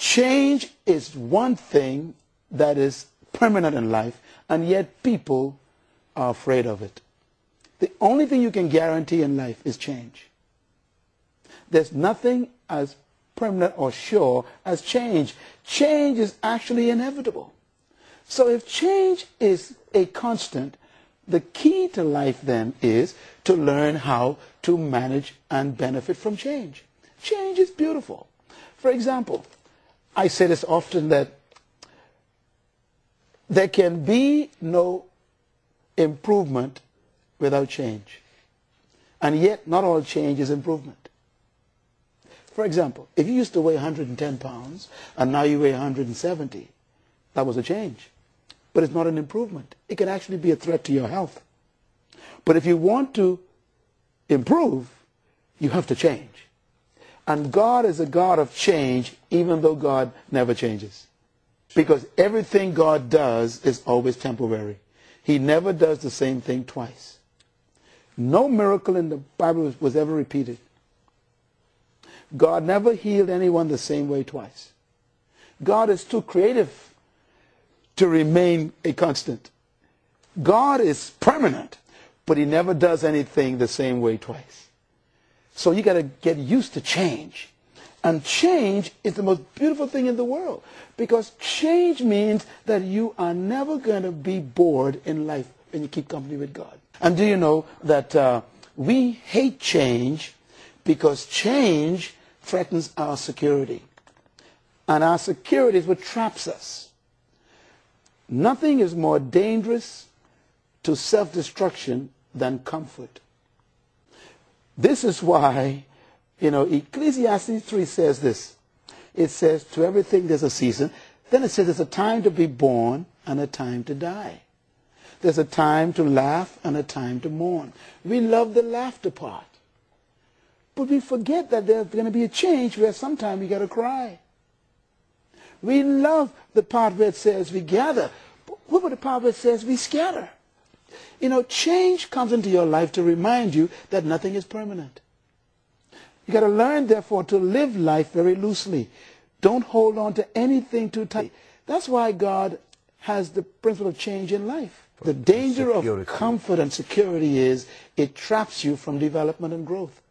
Change is one thing that is permanent in life, and yet people are afraid of it. The only thing you can guarantee in life is change. There's nothing as permanent or sure as change. Change is actually inevitable. So if change is a constant, the key to life then is to learn how to manage and benefit from change. Change is beautiful. For example, I say this often, that there can be no improvement without change. And yet, not all change is improvement. For example, if you used to weigh 110 pounds and now you weigh 170, that was a change. But it's not an improvement. It can actually be a threat to your health. But if you want to improve, you have to change. And God is a God of change, even though God never changes. Because everything God does is always temporary. He never does the same thing twice. No miracle in the Bible was ever repeated. God never healed anyone the same way twice. God is too creative to remain a constant. God is permanent, but he never does anything the same way twice. So you got to get used to change. And change is the most beautiful thing in the world, because change means that you are never going to be bored in life when you keep company with God. And do you know that we hate change because change threatens our security. And our security is what traps us. Nothing is more dangerous to self-destruction than comfort. This is why, Ecclesiastes 3 says this. It says, to everything there's a season. Then it says there's a time to be born and a time to die. There's a time to laugh and a time to mourn. We love the laughter part. But we forget that there's going to be a change where sometime we got to cry. We love the part where it says we gather. But what about the part where it says we scatter? Change comes into your life to remind you that nothing is permanent. You got to learn, therefore, to live life very loosely. Don't hold on to anything too tight. That's why God has the principle of change in life. The danger of comfort and security is it traps you from development and growth.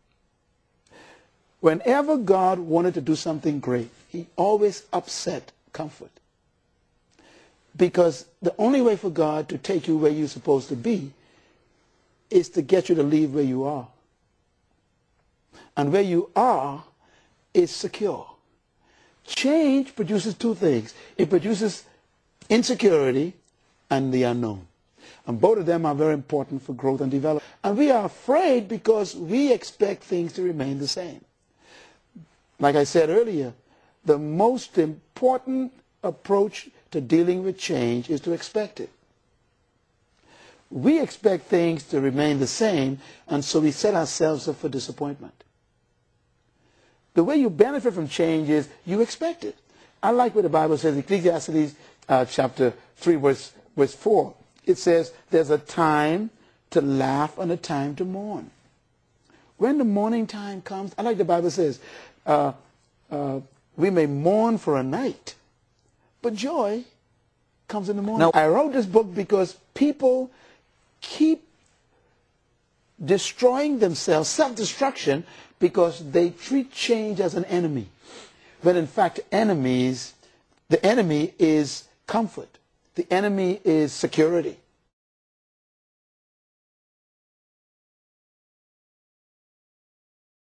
Whenever God wanted to do something great, he always upset comfort. Because the only way for God to take you where you're supposed to be is to get you to leave where you are. And where you are is secure. Change produces two things. It produces insecurity and the unknown. And both of them are very important for growth and development. And we are afraid because we expect things to remain the same. Like I said earlier, the most important approach to dealing with change is to expect it. We expect things to remain the same, and so we set ourselves up for disappointment. The way you benefit from change is you expect it. I like what the Bible says, Ecclesiastes chapter 3, verse 4. It says, there's a time to laugh and a time to mourn. When the mourning time comes, I like the Bible says, we may mourn for a night, but joy comes in the morning. Now, I wrote this book because people keep destroying themselves, self-destruction, because they treat change as an enemy. When in fact, the enemy is comfort. The enemy is security.